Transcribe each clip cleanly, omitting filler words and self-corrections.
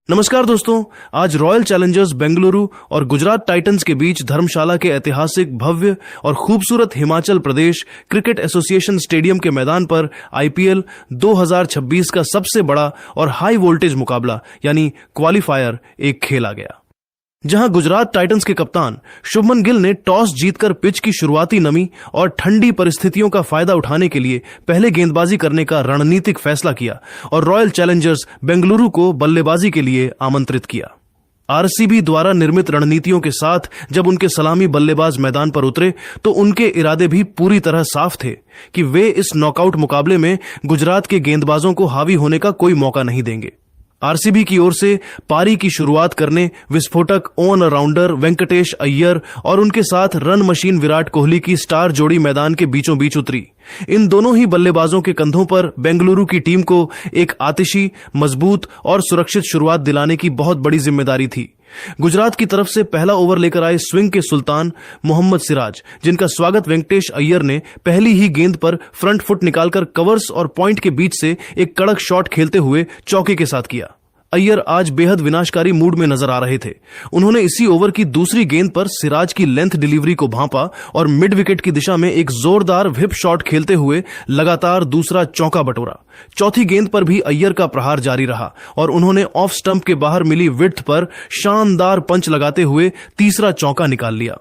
नमस्कार दोस्तों, आज रॉयल चैलेंजर्स बेंगलुरु और गुजरात टाइटंस के बीच धर्मशाला के ऐतिहासिक भव्य और खूबसूरत Himachal Pradesh cricket association stadium के मैदान पर आईपीएल 2026 का सबसे बड़ा और हाई वोल्टेज मुकाबला यानी क्वालिफायर एक खेला गया, जहां गुजरात टाइटंस के कप्तान शुभमन गिल ने टॉस जीतकर पिच की शुरुआती नमी और ठंडी परिस्थितियों का फायदा उठाने के लिए पहले गेंदबाजी करने का रणनीतिक फैसला किया और रॉयल चैलेंजर्स बेंगलुरु को बल्लेबाजी के लिए आमंत्रित किया। आरसीबी द्वारा निर्मित रणनीतियों के साथ जब उनके सलामी बल्लेबाज मैदान पर उतरे तो उनके इरादे भी पूरी तरह साफ थे कि वे इस नॉकआउट मुकाबले में गुजरात के गेंदबाजों को हावी होने का कोई मौका नहीं देंगे। आरसीबी की ओर से पारी की शुरुआत करने विस्फोटक ऑन राउंडर वेंकटेश अय्यर और उनके साथ रन मशीन विराट कोहली की स्टार जोड़ी मैदान के बीचों बीच उतरी। इन दोनों ही बल्लेबाजों के कंधों पर बेंगलुरु की टीम को एक आतिशी, मजबूत और सुरक्षित शुरुआत दिलाने की बहुत बड़ी जिम्मेदारी थी। गुजरात की तरफ से पहला ओवर लेकर आए स्विंग के सुल्तान मोहम्मद सिराज, जिनका स्वागत वेंकटेश अय्यर ने पहली ही गेंद पर फ्रंट फुट निकालकर कवर्स और पॉइंट के बीच से एक कड़क शॉट खेलते हुए चौके के साथ किया। अय्यर आज बेहद विनाशकारी मूड में नजर आ रहे थे। उन्होंने इसी ओवर की दूसरी गेंद पर सिराज की लेंथ डिलीवरी को भांपा और मिड विकेट की दिशा में एक जोरदार व्हिप शॉट खेलते हुए लगातार दूसरा चौका बटोरा। चौथी गेंद पर भी अय्यर का प्रहार जारी रहा और उन्होंने ऑफ स्टंप के बाहर मिली विड्थ पर शानदार पंच लगाते हुए तीसरा चौका निकाल लिया।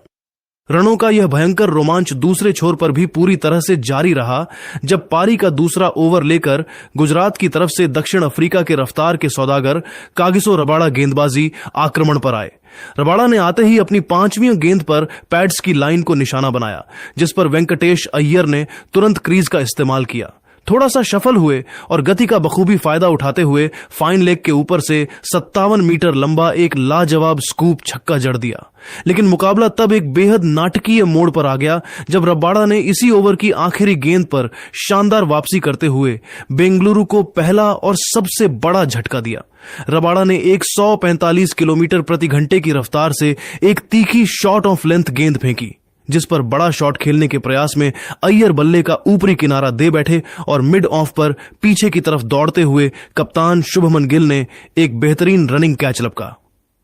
रनों का यह भयंकर रोमांच दूसरे छोर पर भी पूरी तरह से जारी रहा जब पारी का दूसरा ओवर लेकर गुजरात की तरफ से दक्षिण अफ्रीका के रफ्तार के सौदागर कागिसो रबाड़ा गेंदबाजी आक्रमण पर आए। रबाड़ा ने आते ही अपनी 5वीं गेंद पर पैड्स की लाइन को निशाना बनाया, जिस पर वेंकटेश अय्यर ने तुरंत क्रीज का इस्तेमाल किया। थोड़ा सा शफल हुए और गति का बखूबी फायदा उठाते हुए फाइन लेग के ऊपर से 57 मीटर लंबा एक लाजवाब स्कूप छक्का जड़ दिया। लेकिन मुकाबला तब एक बेहद नाटकीय मोड़ पर आ गया जब रबाड़ा ने इसी ओवर की आखिरी गेंद पर शानदार वापसी करते हुए बेंगलुरु को पहला और सबसे बड़ा झटका दिया। रबाड़ा ने 145 किलोमीटर प्रति घंटे की रफ्तार से एक तीखी शॉट ऑफ लेंथ गेंद फेंकी, जिस पर बड़ा शॉट खेलने के प्रयास में अय्यर बल्ले का ऊपरी किनारा दे बैठे और मिड ऑफ पर पीछे की तरफ दौड़ते हुए कप्तान शुभमन गिल ने एक बेहतरीन रनिंग कैच लपका।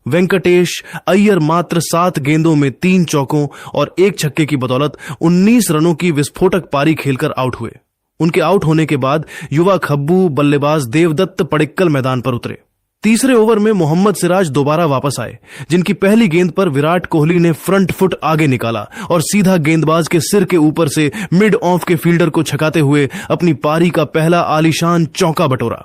वेंकटेश अय्यर मात्र 7 गेंदों में 3 चौकों और 1 छक्के की बदौलत 19 रनों की विस्फोटक पारी खेलकर आउट हुए। उनके आउट होने के बाद युवा खब्बू बल्लेबाज देवदत्त पडिक्कल मैदान पर उतरे। तीसरे ओवर में मोहम्मद सिराज दोबारा वापस आए, जिनकी पहली गेंद पर विराट कोहली ने फ्रंट फुट आगे निकाला और सीधा गेंदबाज के सिर के ऊपर से मिड ऑफ के फील्डर को छकाते हुए अपनी पारी का पहला आलीशान चौका बटोरा।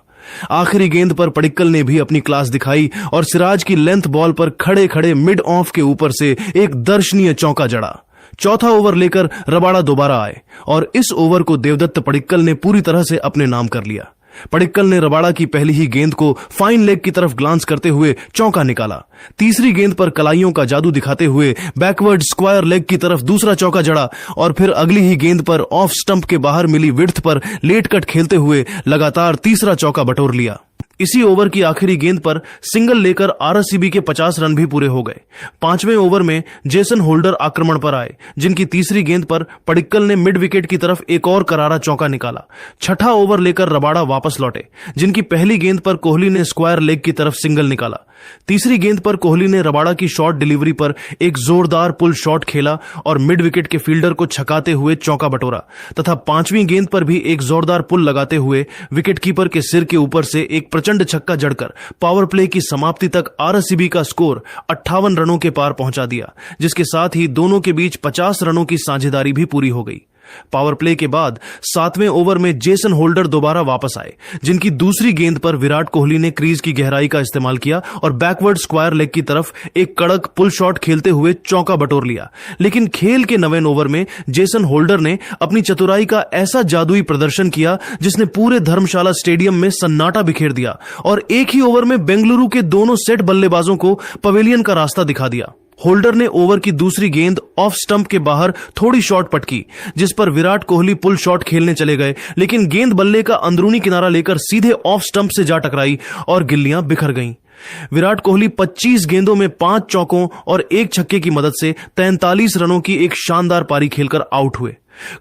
आखिरी गेंद पर पडिक्कल ने भी अपनी क्लास दिखाई और सिराज की लेंथ बॉल पर खड़े खड़े मिड ऑफ के ऊपर से एक दर्शनीय चौका जड़ा। चौथा ओवर लेकर रबाड़ा दोबारा आए और इस ओवर को देवदत्त पडिक्कल ने पूरी तरह से अपने नाम कर लिया। पडिक्कल ने रबाड़ा की पहली ही गेंद को फाइन लेग की तरफ ग्लांस करते हुए चौका निकाला। तीसरी गेंद पर कलाइयों का जादू दिखाते हुए बैकवर्ड स्क्वायर लेग की तरफ दूसरा चौका जड़ा और फिर अगली ही गेंद पर ऑफ स्टंप के बाहर मिली विड्थ पर लेट कट खेलते हुए लगातार तीसरा चौका बटोर लिया। इसी ओवर की आखिरी गेंद पर सिंगल लेकर आरसीबी के 50 रन भी पूरे हो गए। 5वें ओवर में जेसन होल्डर आक्रमण पर आए, जिनकी तीसरी गेंद पर पडिक्कल ने मिड विकेट की तरफ एक और करारा चौका निकाला। छठा ओवर लेकर रबाड़ा वापस लौटे, जिनकी पहली गेंद पर कोहली ने स्क्वायर लेग की तरफ सिंगल निकाला। तीसरी गेंद पर कोहली ने रबाड़ा की शॉर्ट डिलीवरी पर एक जोरदार पुल शॉट खेला और मिड विकेट के फील्डर को छकाते हुए चौका बटोरा तथा 5वीं गेंद पर भी एक जोरदार पुल लगाते हुए विकेटकीपर के सिर के ऊपर से एक प्रचंड छक्का जड़कर पावर प्ले की समाप्ति तक आरसीबी का स्कोर 58 रनों के पार पहुंचा दिया, जिसके साथ ही दोनों के बीच 50 रनों की साझेदारी भी पूरी हो गई। पावर प्ले के बाद 7वें ओवर में जेसन होल्डर दोबारा वापस आए, जिनकी दूसरी गेंद पर विराट कोहली ने क्रीज की गहराई का इस्तेमाल किया और बैकवर्ड स्क्वायर लेग की तरफ एक कड़क पुल शॉट खेलते हुए चौका बटोर लिया। लेकिन खेल के 9वें ओवर में जेसन होल्डर ने अपनी चतुराई का ऐसा जादुई प्रदर्शन किया जिसने पूरे धर्मशाला स्टेडियम में सन्नाटा बिखेर दिया और एक ही ओवर में बेंगलुरु के दोनों सेट बल्लेबाजों को पवेलियन का रास्ता दिखा दिया। होल्डर ने ओवर की दूसरी गेंद ऑफ स्टंप के बाहर थोड़ी शॉट पटकी, जिस पर विराट कोहली पुल शॉट खेलने चले गए, लेकिन गेंद बल्ले का अंदरूनी किनारा लेकर सीधे ऑफ स्टंप से जा टकराई और गिल्लियां बिखर गईं। विराट कोहली 25 गेंदों में 5 चौकों और 1 छक्के की मदद से 43 रनों की एक शानदार पारी खेलकर आउट हुए।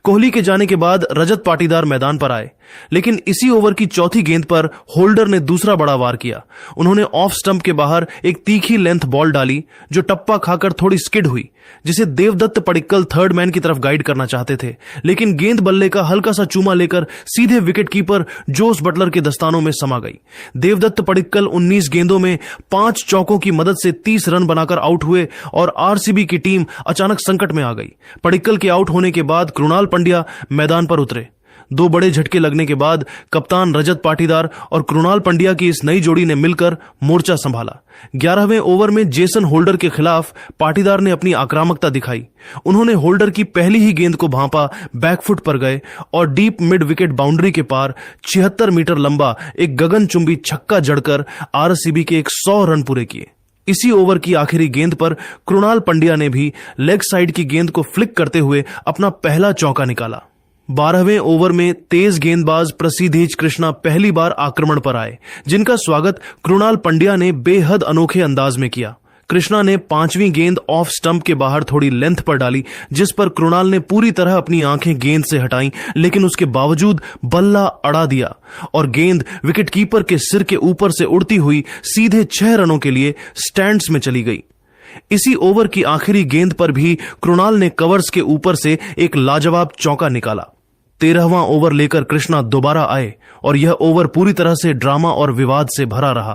कोहली के जाने के बाद रजत पाटीदार मैदान पर आए, लेकिन इसी ओवर की चौथी गेंद पर होल्डर ने दूसरा बड़ा वार किया। उन्होंने ऑफ स्टंप के बाहर एक तीखी लेंथ बॉल डाली जो टप्पा खाकर थोड़ी स्किड हुई, जिसे देवदत्त पडिक्कल थर्ड मैन की तरफ गाइड करना चाहते थे, लेकिन गेंद बल्ले का हल्का सा चूमा लेकर सीधे विकेट कीपर जोस बटलर के दस्तानों में समा गई। देवदत्त पडिक्कल 19 गेंदों में 5 चौकों की मदद से 30 रन बनाकर आउट हुए और आरसीबी की टीम अचानक संकट में आ गई। पडिक्कल के आउट होने के बाद कृणाल पंड्या मैदान पर उतरे। 2 बड़े झटके लगने के बाद कप्तान रजत पाटीदार और कृणाल पंड्या की इस नई जोड़ी ने मिलकर मोर्चा संभाला। 11वें ओवर में जेसन होल्डर के खिलाफ पाटीदार ने अपनी आक्रामकता दिखाई। उन्होंने होल्डर की पहली ही गेंद को भांपा, बैकफुट पर गए और डीप मिड विकेट बाउंड्री के पार 76 मीटर लंबा एक गगनचुंबी छक्का जड़कर आरसीबी के 100 रन पूरे किए। इसी ओवर की आखिरी गेंद पर कृणाल पंड्या ने भी लेग साइड की गेंद को फ्लिक करते हुए अपना पहला चौका निकाला। 12वें ओवर में तेज गेंदबाज प्रसिद्धेश कृष्णा पहली बार आक्रमण पर आए, जिनका स्वागत कृणाल पंड्या ने बेहद अनोखे अंदाज में किया। कृष्णा ने 5वीं गेंद ऑफ स्टंप के बाहर थोड़ी लेंथ पर डाली, जिस पर कृणाल ने पूरी तरह अपनी आंखें गेंद से हटाईं, लेकिन उसके बावजूद बल्ला अड़ा दिया और गेंद विकेटकीपर के सिर के ऊपर से उड़ती हुई सीधे 6 रनों के लिए स्टैंड्स में चली गई। इसी ओवर की आखिरी गेंद पर भी कृणाल ने कवर्स के ऊपर से एक लाजवाब चौका निकाला। 13वां ओवर लेकर कृष्णा दोबारा आए और यह ओवर पूरी तरह से ड्रामा और विवाद से भरा रहा।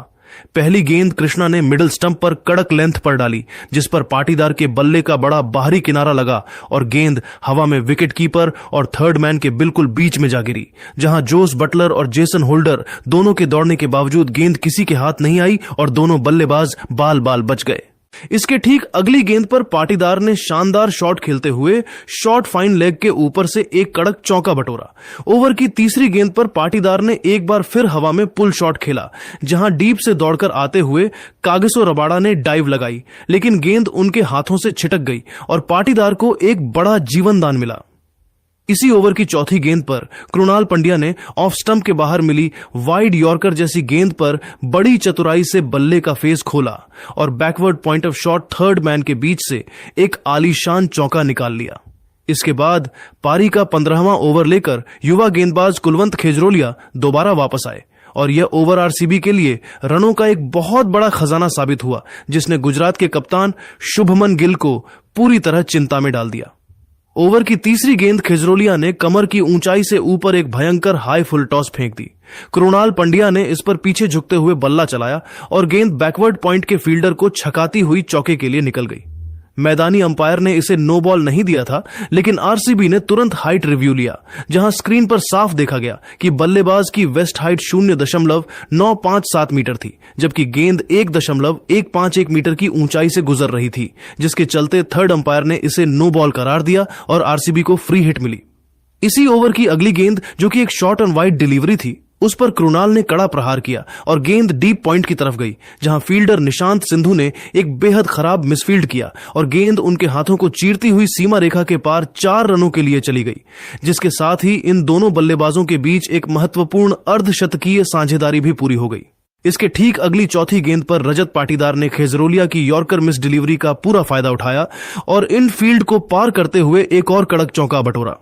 पहली गेंद कृष्णा ने मिडिल स्टंप पर कड़क लेंथ पर डाली, जिस पर पाटीदार के बल्ले का बड़ा बाहरी किनारा लगा और गेंद हवा में विकेट कीपर और थर्ड मैन के बिल्कुल बीच में जा गिरी, जहां जोस बटलर और जेसन होल्डर दोनों के दौड़ने के बावजूद गेंद किसी के हाथ नहीं आई और दोनों बल्लेबाज बाल बाल बच गए। इसके ठीक अगली गेंद पर पाटीदार ने शानदार शॉट खेलते हुए शॉर्ट फाइन लेग के ऊपर से एक कड़क चौका बटोरा। ओवर की तीसरी गेंद पर पाटीदार ने एक बार फिर हवा में पुल शॉट खेला, जहां डीप से दौड़कर आते हुए कागिसो रबाडा ने डाइव लगाई, लेकिन गेंद उनके हाथों से छिटक गई और पाटीदार को एक बड़ा जीवन दान मिला। इसी ओवर की चौथी गेंद पर कृणाल पंड्या ने ऑफ स्टंप के बाहर मिली वाइड यॉर्कर जैसी गेंद पर बड़ी चतुराई से बल्ले का फेस खोला और backward point of shot third man के बीच से एक आलीशान चौका निकाल लिया। इसके बाद पारी का 15वां ओवर लेकर युवा गेंदबाज कुलवंत खेजरोलिया दोबारा वापस आए और यह ओवर आरसीबी के लिए रनों का एक बहुत बड़ा खजाना साबित हुआ, जिसने गुजरात के कप्तान शुभमन गिल को पूरी तरह चिंता में डाल दिया। ओवर की तीसरी गेंद खेजरोलिया ने कमर की ऊंचाई से ऊपर एक भयंकर हाई फुल टॉस फेंक दी। कृणाल पंड्या ने इस पर पीछे झुकते हुए बल्ला चलाया और गेंद बैकवर्ड पॉइंट के फील्डर को छकाती हुई चौके के लिए निकल गई। मैदानी अंपायर ने इसे नो बॉल नहीं दिया था, लेकिन आरसीबी ने तुरंत हाइट रिव्यू लिया, जहां स्क्रीन पर साफ देखा गया कि बल्लेबाज की वेस्ट हाइट 0.957 मीटर थी, जबकि गेंद 1.151 मीटर की ऊंचाई से गुजर रही थी, जिसके चलते थर्ड अंपायर ने इसे नो बॉल करार दिया और आरसीबी को फ्री हिट मिली। इसी ओवर की अगली गेंद, जो कि एक शॉर्ट ऑन वाइड डिलीवरी थी, उस पर कृणाल ने कड़ा प्रहार किया और गेंद डीप पॉइंट की तरफ गई, जहां फील्डर निशांत सिंधु ने एक बेहद खराब मिसफील्ड किया और गेंद उनके हाथों को चीरती हुई सीमा रेखा के पार 4 रनों के लिए चली गई, जिसके साथ ही इन दोनों बल्लेबाजों के बीच एक महत्वपूर्ण अर्धशतकीय साझेदारी भी पूरी हो गई। इसके ठीक अगली चौथी गेंद पर रजत पाटीदार ने खेजरोलिया की यॉर्कर मिस डिलीवरी का पूरा फायदा उठाया और इन फील्ड को पार करते हुए एक और कड़क चौका बटोरा।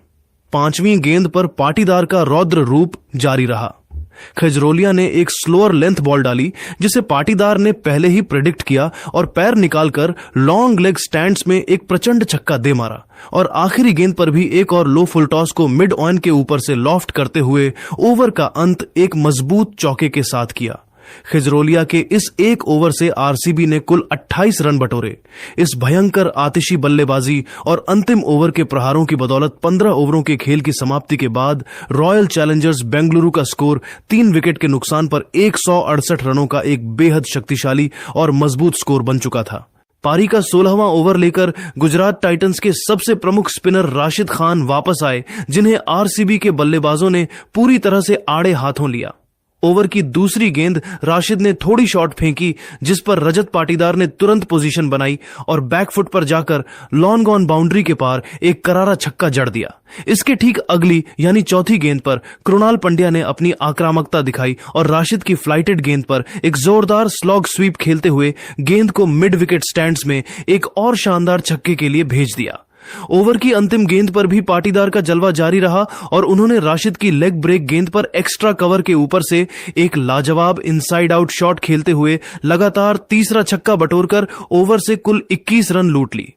5वीं गेंद पर पाटीदार का रौद्र रूप जारी रहा। खेजरोलिया ने एक स्लोअर लेंथ बॉल डाली, जिसे पाटीदार ने पहले ही प्रेडिक्ट किया और पैर निकालकर लॉन्ग लेग स्टैंड्स में एक प्रचंड छक्का दे मारा और आखिरी गेंद पर भी एक और लो फुल टॉस को मिड ऑन के ऊपर से लॉफ्ट करते हुए ओवर का अंत एक मजबूत चौके के साथ किया। खेजरोलिया के इस एक ओवर से आरसीबी ने कुल 28 रन बटोरे। इस भयंकर आतिशी बल्लेबाजी और अंतिम ओवर के प्रहारों की बदौलत 15 ओवरों के खेल की समाप्ति के बाद रॉयल चैलेंजर्स बेंगलुरु का स्कोर 3 विकेट के नुकसान पर 168 रनों का एक बेहद शक्तिशाली और मजबूत स्कोर बन चुका था। पारी का 16वां ओवर लेकर गुजरात टाइटंस के सबसे प्रमुख स्पिनर राशिद खान वापस आए, जिन्हें आरसीबी के बल्लेबाजों ने पूरी तरह से आड़े हाथों लिया। ओवर की दूसरी गेंद राशिद ने थोड़ी शॉट फेंकी, जिस पर रजत पाटीदार ने तुरंत पोजीशन बनाई और बैकफुट पर जाकर लॉन्ग ऑन बाउंड्री के पार एक करारा छक्का जड़ दिया। इसके ठीक अगली यानी चौथी गेंद पर कृणाल पंड्या ने अपनी आक्रामकता दिखाई और राशिद की फ्लाइटेड गेंद पर एक जोरदार स्लॉग स्वीप खेलते हुए गेंद को मिड विकेट स्टैंड्स में एक और शानदार छक्के के लिए भेज दिया। ओवर की अंतिम गेंद पर भी पाटीदार का जलवा जारी रहा और उन्होंने राशिद की लेग ब्रेक गेंद पर एक्स्ट्रा कवर के ऊपर से एक लाजवाब इनसाइड आउट शॉट खेलते हुए लगातार तीसरा छक्का बटोरकर ओवर से कुल 21 रन लूट ली।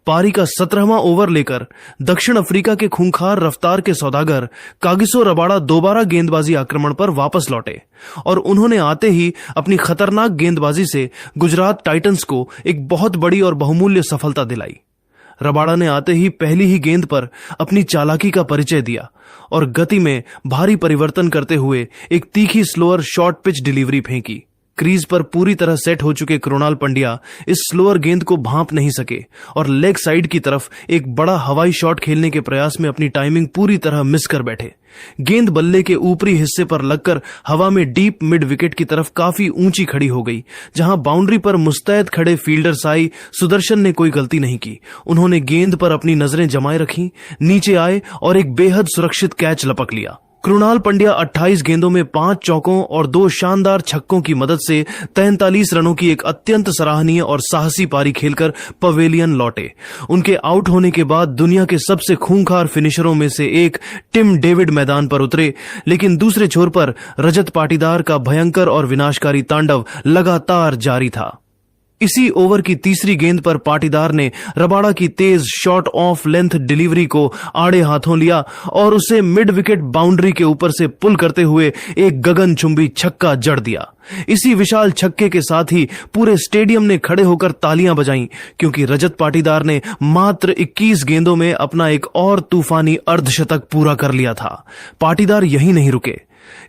पारी का 17वां ओवर लेकर दक्षिण अफ्रीका के खूंखार रफ्तार के सौदागर कागिसो रबाड़ा दोबारा गेंदबाजी आक्रमण पर वापस लौटे और उन्होंने आते ही अपनी खतरनाक गेंदबाजी से गुजरात टाइटंस को एक बहुत बड़ी और बहुमूल्य सफलता दिलाई। रबाड़ा ने आते ही पहली ही गेंद पर अपनी चालाकी का परिचय दिया और गति में भारी परिवर्तन करते हुए एक तीखी स्लोअर शॉर्ट पिच डिलीवरी फेंकी। क्रीज पर पूरी तरह सेट हो चुके कृणाल पंड्या इस स्लोअर गेंद को भांप नहीं सके और लेग साइड की तरफ एक बड़ा हवाई शॉट खेलने के प्रयास में अपनी टाइमिंग पूरी तरह मिस कर बैठे। गेंद बल्ले के ऊपरी हिस्से पर लगकर हवा में डीप मिड विकेट की तरफ काफी ऊंची खड़ी हो गई, जहां बाउंड्री पर मुस्तैद खड़े फील्डर साई सुदर्शन ने कोई गलती नहीं की। उन्होंने गेंद पर अपनी नजरें जमाए रखी, नीचे आए और एक बेहद सुरक्षित कैच लपक लिया। कृणाल पंड्या 28 गेंदों में 5 चौकों और 2 शानदार छक्कों की मदद से 43 रनों की एक अत्यंत सराहनीय और साहसी पारी खेलकर पवेलियन लौटे। उनके आउट होने के बाद दुनिया के सबसे खूंखार फिनिशरों में से एक टिम डेविड मैदान पर उतरे, लेकिन दूसरे छोर पर रजत पाटीदार का भयंकर और विनाशकारी तांडव लगातार जारी था। इसी ओवर की तीसरी गेंद पर पाटीदार ने रबाड़ा की तेज शॉर्ट ऑफ लेंथ डिलीवरी को आड़े हाथों लिया और उसे मिड विकेट बाउंड्री के ऊपर से पुल करते हुए एक गगनचुंबी छक्का जड़ दिया। इसी विशाल छक्के के साथ ही पूरे स्टेडियम ने खड़े होकर तालियां बजाईं, क्योंकि रजत पाटीदार ने मात्र 21 गेंदों में अपना एक और तूफानी अर्धशतक पूरा कर लिया था। पाटीदार यहीं नहीं रुके।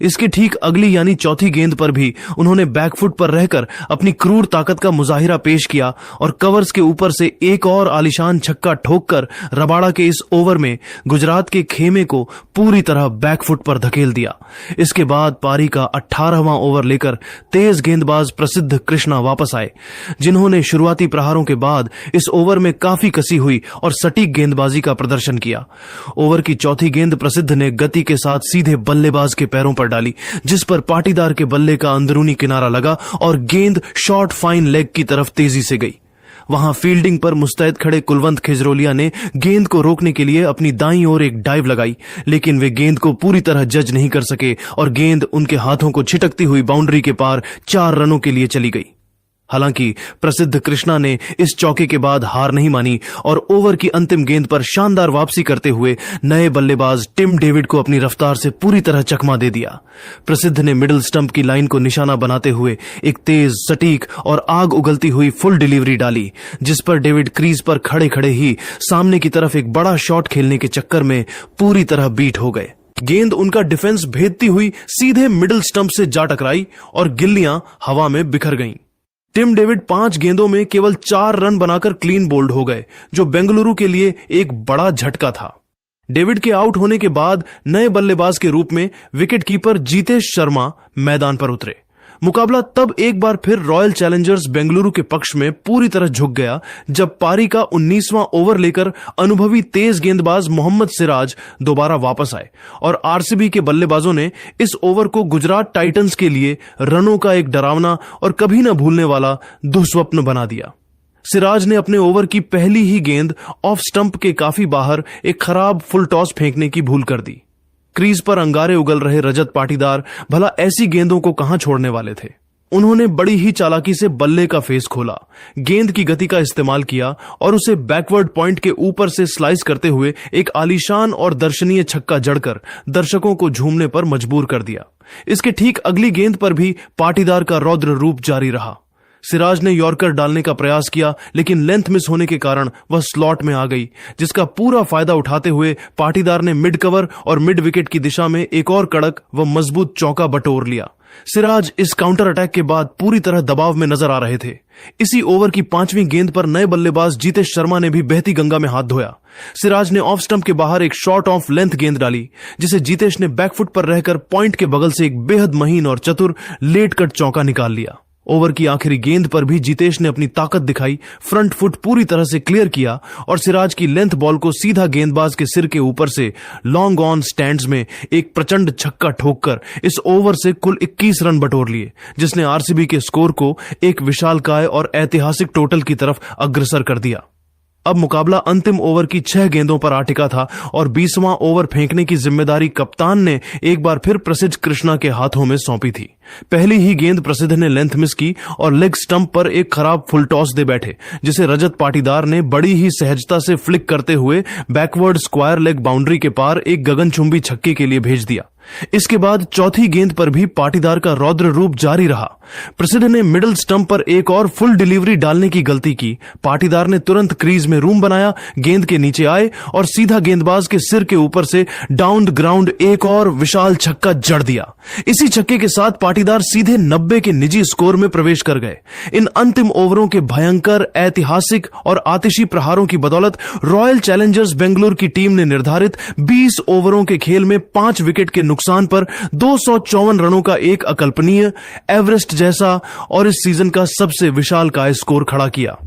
इसके ठीक अगली यानी चौथी गेंद पर भी उन्होंने बैकफुट पर रहकर अपनी क्रूर ताकत का मुजाहिरा पेश किया और कवर्स के ऊपर से एक और आलीशान छक्का ठोककर रबाड़ा के इस ओवर में गुजरात के खेमे को पूरी तरह बैकफुट पर धकेल दिया। इसके बाद पारी का 18वां ओवर लेकर तेज गेंदबाज प्रसिद्ध कृष्णा वापस आए, जिन्होंने शुरुआती प्रहारों के बाद इस ओवर में काफी कसी हुई और सटीक गेंदबाजी का प्रदर्शन किया। ओवर की चौथी गेंद प्रसिद्ध ने गति के साथ सीधे बल्लेबाज के पैरों पर डाली, जिस पर पाटीदार के बल्ले का अंदरूनी किनारा लगा और गेंद शॉर्ट फाइन लेग की तरफ तेजी से गई। वहां फील्डिंग पर मुस्तैद खड़े कुलवंत खिजरोलिया ने गेंद को रोकने के लिए अपनी दाईं ओर एक डाइव लगाई, लेकिन वे गेंद को पूरी तरह जज नहीं कर सके और गेंद उनके हाथों को छिटकती हुई बाउंड्री के पार 4 रनों के लिए चली गई। हालांकि प्रसिद्ध कृष्णा ने इस चौके के बाद हार नहीं मानी और ओवर की अंतिम गेंद पर शानदार वापसी करते हुए नए बल्लेबाज टिम डेविड को अपनी रफ्तार से पूरी तरह चकमा दे दिया। प्रसिद्ध ने मिडिल स्टंप की लाइन को निशाना बनाते हुए एक तेज, सटीक और आग उगलती हुई फुल डिलीवरी डाली, जिस पर डेविड क्रीज पर खड़े खड़े ही सामने की तरफ एक बड़ा शॉट खेलने के चक्कर में पूरी तरह बीट हो गए। गेंद उनका डिफेंस भेदती हुई सीधे मिडिल स्टंप से जा टकराई और गिल्लियां हवा में बिखर गईं। टिम डेविड 5 गेंदों में केवल 4 रन बनाकर क्लीन बोल्ड हो गए, जो बेंगलुरु के लिए एक बड़ा झटका था। डेविड के आउट होने के बाद नए बल्लेबाज के रूप में विकेट कीपर जीतेश शर्मा मैदान पर उतरे। मुकाबला तब एक बार फिर रॉयल चैलेंजर्स बेंगलुरु के पक्ष में पूरी तरह झुक गया, जब पारी का 19वां ओवर लेकर अनुभवी तेज गेंदबाज मोहम्मद सिराज दोबारा वापस आए और आरसीबी के बल्लेबाजों ने इस ओवर को गुजरात टाइटंस के लिए रनों का एक डरावना और कभी न भूलने वाला दुस्वप्न बना दिया। सिराज ने अपने ओवर की पहली ही गेंद ऑफ स्टंप के काफी बाहर एक खराब फुल टॉस फेंकने की भूल कर दी। क्रीज पर अंगारे उगल रहे रजत पाटीदार भला ऐसी गेंदों को कहां छोड़ने वाले थे। उन्होंने बड़ी ही चालाकी से बल्ले का फेस खोला, गेंद की गति का इस्तेमाल किया और उसे बैकवर्ड पॉइंट के ऊपर से स्लाइस करते हुए एक आलीशान और दर्शनीय छक्का जड़कर दर्शकों को झूमने पर मजबूर कर दिया। इसके ठीक अगली गेंद पर भी पाटीदार का रौद्र रूप जारी रहा। सिराज ने यॉर्कर डालने का प्रयास किया, लेकिन लेंथ मिस होने के कारण वह स्लॉट में आ गई, जिसका पूरा फायदा उठाते हुए पाटीदार ने मिड कवर और मिड विकेट की दिशा में एक और कड़क व मजबूत चौका बटोर लिया। सिराज इस काउंटर अटैक के बाद पूरी तरह दबाव में नजर आ रहे थे। इसी ओवर की 5वीं गेंद पर नए बल्लेबाज जीतेश शर्मा ने भी बहती गंगा में हाथ धोया। सिराज ने ऑफ स्टंप के बाहर एक शॉर्ट ऑफ लेंथ गेंद डाली, जिसे जीतेश ने बैकफुट पर रहकर पॉइंट के बगल से एक बेहद महीन और चतुर लेट कट चौका निकाल लिया। ओवर की आखिरी गेंद पर भी जीतेश ने अपनी ताकत दिखाई, फ्रंट फुट पूरी तरह से क्लियर किया और सिराज की लेंथ बॉल को सीधा गेंदबाज के सिर के ऊपर से लॉन्ग ऑन स्टैंड्स में एक प्रचंड छक्का ठोककर इस ओवर से कुल 21 रन बटोर लिए, जिसने आरसीबी के स्कोर को एक विशालकाय और ऐतिहासिक टोटल की तरफ अग्रसर कर दिया। अब मुकाबला अंतिम ओवर की 6 गेंदों पर आ टिका था और 20वां ओवर फेंकने की जिम्मेदारी कप्तान ने एक बार फिर प्रसिद्ध कृष्णा के हाथों में सौंपी थी। पहली ही गेंद प्रसिद्ध ने लेंथ मिस की और लेग स्टंप पर एक खराब फुल टॉस दे बैठे, जिसे रजत पाटीदार ने बड़ी ही सहजता से फ्लिक करते हुए बैकवर्ड स्क्वायर लेग बाउंड्री के पार एक गगनचुंबी छक्के के लिए भेज दिया। इसके बाद चौथी गेंद पर भी पाटीदार का रौद्र रूप जारी रहा। प्रसिद्ध ने मिडिल स्टंप पर एक और फुल डिलीवरी डालने की गलती की। पाटीदार ने तुरंत क्रीज में रूम बनाया, गेंद के नीचे आए और सीधा गेंदबाज के सिर के ऊपर से डाउन द ग्राउंड एक और विशाल छक्का जड़ दिया। इसी छक्के के साथ पाटीदार सीधे 90 के निजी स्कोर में प्रवेश कर गए। इन अंतिम ओवरों के भयंकर, ऐतिहासिक और आतिशी प्रहारों की बदौलत रॉयल चैलेंजर्स बेंगलुरु की टीम ने निर्धारित 20 ओवरों के खेल में 5 विकेट के नुकसान पर 254 रनों का एक अकल्पनीय, एवरेस्ट जैसा और इस सीजन का सबसे विशालकाय स्कोर खड़ा किया।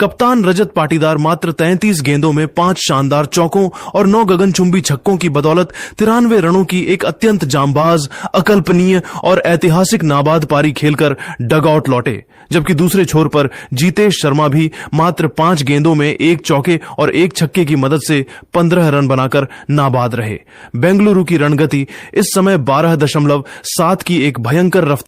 कप्तान रजत पाटीदार मात्र 33 गेंदों में 5 शानदार चौकों और 9 गगनचुंबी छक्कों की बदौलत 93 रनों की एक अत्यंत जांबाज, अकल्पनीय और ऐतिहासिक नाबाद पारी खेलकर डगआउट लौटे, जबकि दूसरे छोर पर जीतेश शर्मा भी मात्र 5 गेंदों में 1 चौके और 1 छक्के की मदद से 15 रन बनाकर नाबाद रहे। बेंगलुरु की रणगति इस समय 12.7 की एक भयंकर रफ्तार